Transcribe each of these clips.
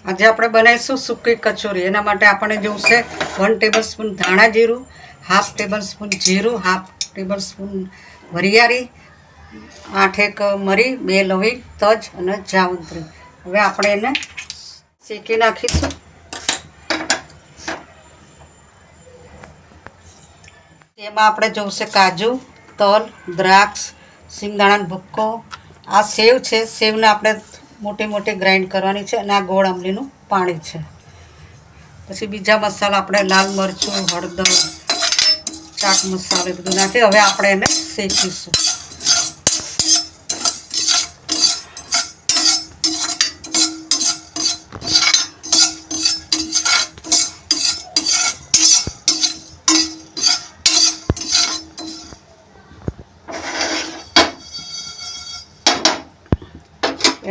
આજે આપણે બનાવીશું સૂકી કચોરી. એના માટે આપણે જોઈશે 1 ટેબલસ્પૂન ધાણા જીરું, હાફ ટેબલસ્પૂન જીરું, હાફ ટેબલસ્પૂન વરિયાળી, 8 મરી, 2 લવિંગ, તજ અને જાવંત્રી. હવે આપણે એને શેકી નાખીશું. એમાં આપણે જોઈશે કાજુ, તલ, દ્રાક્ષ, સિંગદાણાનો ભૂક્કો, આ સેવ છે. સેવને આપણે મોટી મોટી ગ્રાઇન્ડ કરવાની છે અને આ ગોળ આંબલીનું પાણી છે. પછી બીજા મસાલા આપણે લાલ મરચું, હળદર, ચાટ મસાલો એ બધું નાખી હવે આપણે એને શેકીશું.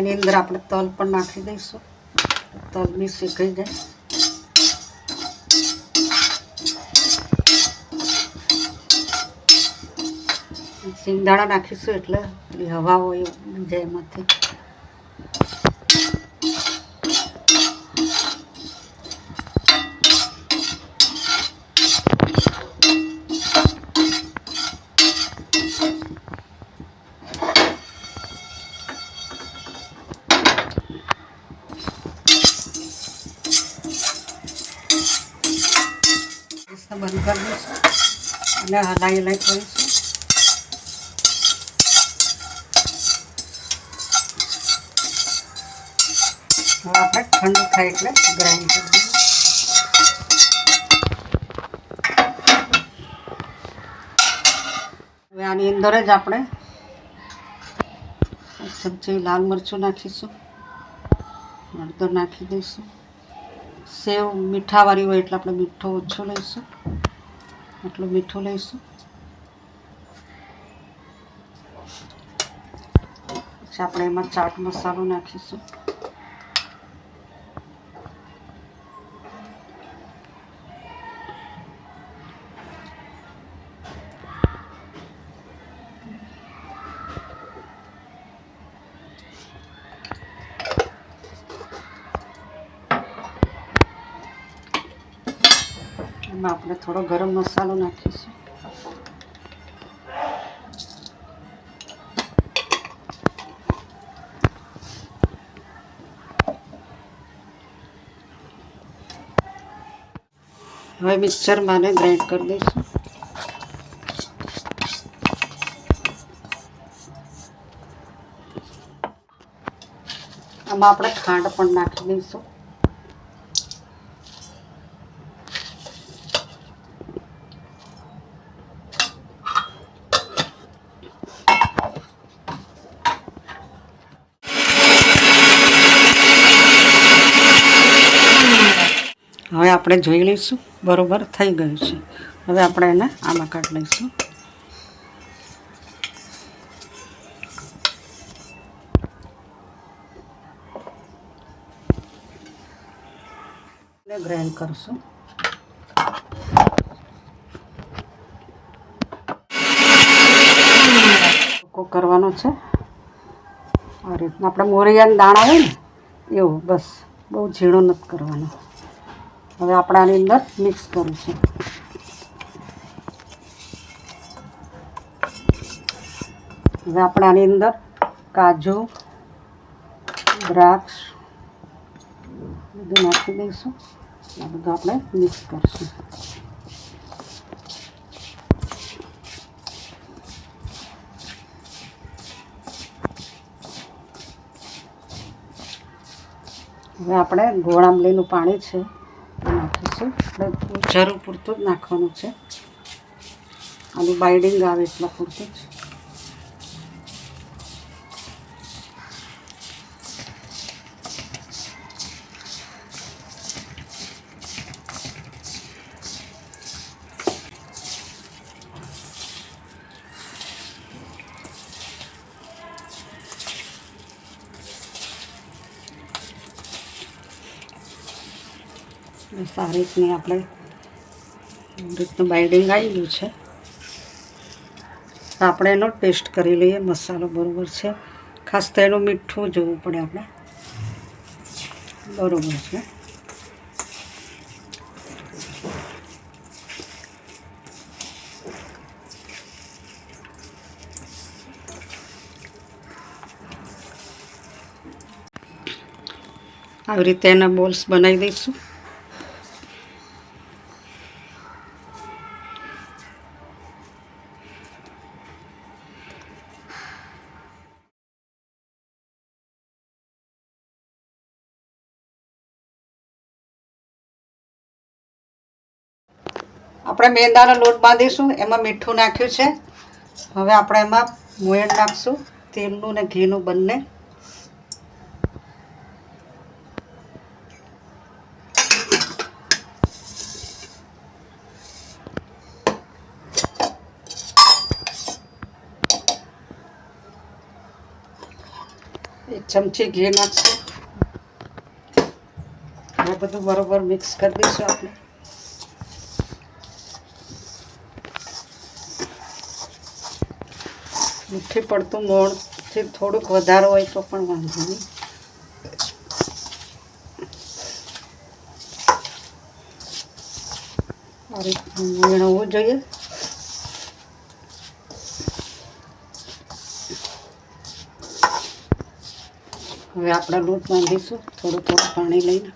એની અંદર આપણે તલ પણ નાખી દઈશું. તલ બી શેકાઈ જાય. સિંગદાણા નાખીશું એટલે પેલી હવા હોય જાય એમાંથી. બંધ કરી દઈશું અને હલાઈ કરીશું. હવે આપણે ઠંડુ થાય એટલે ગ્રાઇન્ડ કરી દઈશું. હવે આની અંદર જ આપણે ચમચી લાલ મરચું નાખીશું, હળદર નાખી દઈશું. સેવ મીઠાવાળી હોય એટલે આપણે મીઠો ઓછો લઈશું, એટલું મીઠું લઈશું. પછી આપણે એમાં ચાટ મસાલો નાખીશું. એમાં આપણે થોડો ગરમ મસાલો નાખીશું. હવે મિક્સરમાં ગ્રાઇન્ડ કરી દઈશું. આમાં આપણે ખાંડ પણ નાખી દઈશું. હવે આપણે જોઈ લઈશું બરોબર થઈ ગયું છે. હવે આપણે એને આમાં કાઢી લઈશું. ગ્રાઇન્ડ કરશું. કરવાનો છે આ રીતના. આપણે મોરિયાના દાણા હોય ને એવું, બસ બહુ ઝીણો નથી કરવાનો. હવે આપણે આની અંદર મિક્સ કરીશું. હવે આપણે આની અંદર કાજુ, દ્રાક્ષ બધું નાખી દઈશું. આ બધું આપણે મિક્સ કરીશું. હવે આપણે ગોળ આંબલીનું પાણી છે નાખીશું. આપણે જરૂર પૂરતું જ નાખવાનું છે. આનું બાઇડિંગ આવે એટલા પૂરતું જ. સારી રીતની આપણે રીતનું બાઇડિંગ આવી ગયું છે. આપણે એનો ટેસ્ટ કરી લઈએ મસાલો બરાબર છે. ખાસ તો એનું મીઠું જોવું પડે આપણે. બરોબર છે. આવી રીતે એના બોલ્સ બનાવી દઈશું. આપણે મેંદાનો લોટ બાંધીશું. એમાં મીઠું નાખ્યું છે. હવે આપણે એમાં મોયણ નાખશું, તેલનું ને ઘીનું બંને. એક ચમચી ઘી નાખશું. હવે બધું બરોબર મિક્સ કરી દઈશું આપણે. મુઠ્ઠી પડતું મોણથી થોડુંક વધારે હોય તો પણ વાંધો નહીં. આ રીતનું મોણ હોવું જોઈએ. હવે આપણે લોટ બાંધીશું થોડું થોડું પાણી લઈને.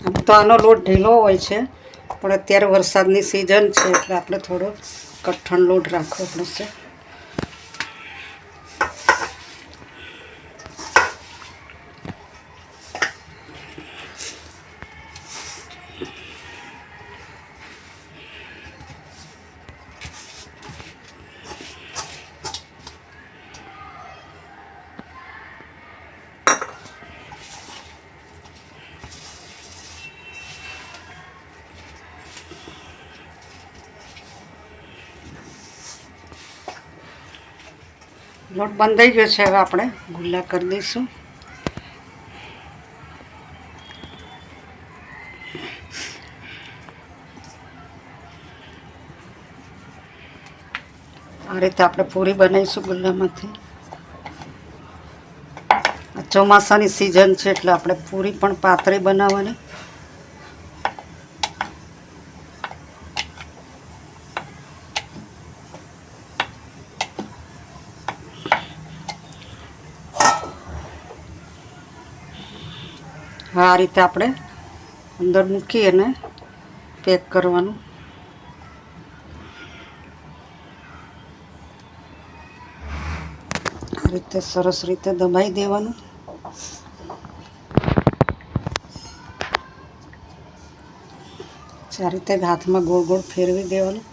આમ તો આનો લોટ ઢીલો હોય છે, પણ અત્યારે વરસાદની સિઝન છે એટલે આપણે થોડો કઠણ લોટ રાખવો પડશે. લોટ બંધાઈ ગયો છે. હવે આપણે ગુલ્લા કરી દઈશું. આ રીતે આપણે પૂરી બનાવીશું ગુલ્લામાંથી. આ ચોમાસાની સિઝન છે એટલે આપણે પૂરી પણ પાતળી બનાવવાની. આ રીતે આપણે અંદર મૂકી અને પેક કરવાનું. આ રીતે સરસ રીતે દબાઈ દેવાનું. આ રીતે હાથમાં ગોળ ગોળ ફેરવી દેવાનું.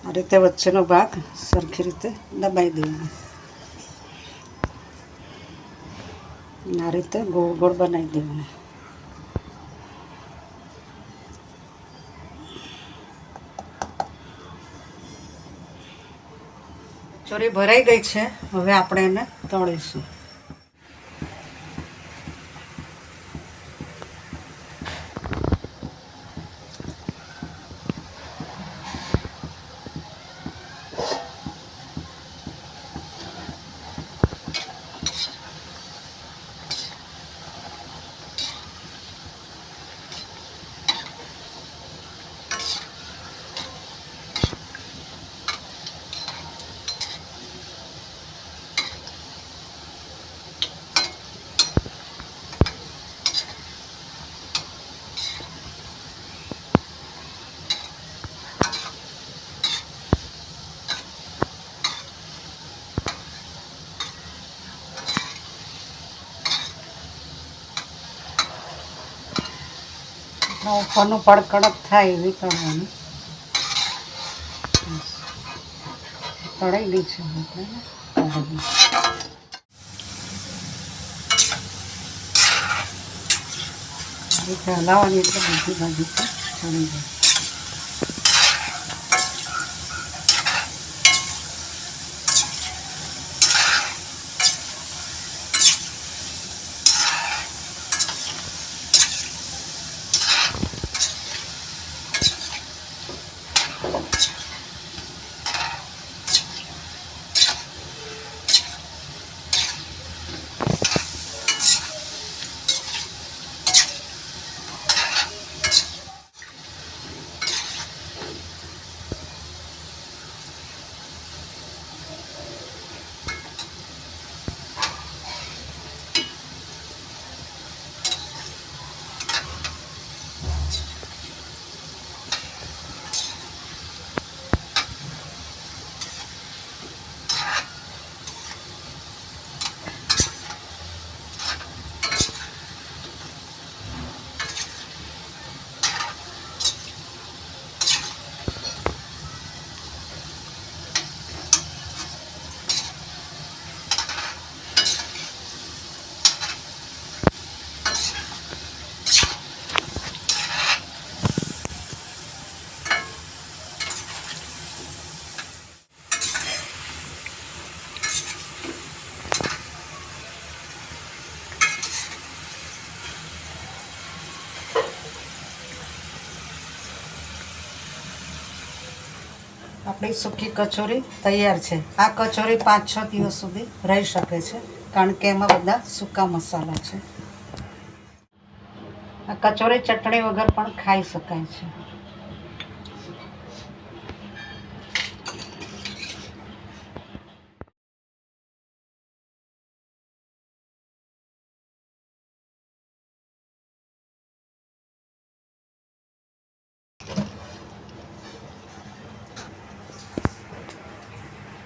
આ રીતે વચ્ચેનો ભાગ સરખી રીતે દબાઈ દેવાનો. આ રીતે ગોળ ગોળ બનાવી દેવાનું. ચોરી ભરાઈ ગઈ છે. હવે આપણે એને તળીશું. ઉપરનું પડ કડક થાય એવી તળવાનું. તળાઈ ગઈ છે આપણે હલાવવાની એટલે બધી બાજુ ચડી જાય. આપણી સૂકી કચોરી તૈયાર છે. આ કચોરી 5-6 દિવસ સુધી રહી શકે છે, કારણ કે એમાં બધા સૂકા મસાલા છે. આ કચોરી ચટણી વગર પણ ખાઈ શકાય છે.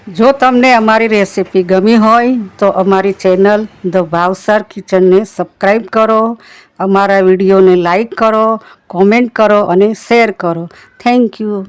જો તમને અમારી રેસીપી ગમી હોય તો અમારી ચેનલ ધ ભાવસાર કિચનને સબસ્ક્રાઈબ કરો, અમારા વિડીયોને લાઈક કરો, કોમેન્ટ કરો અને શેર કરો. Thank you.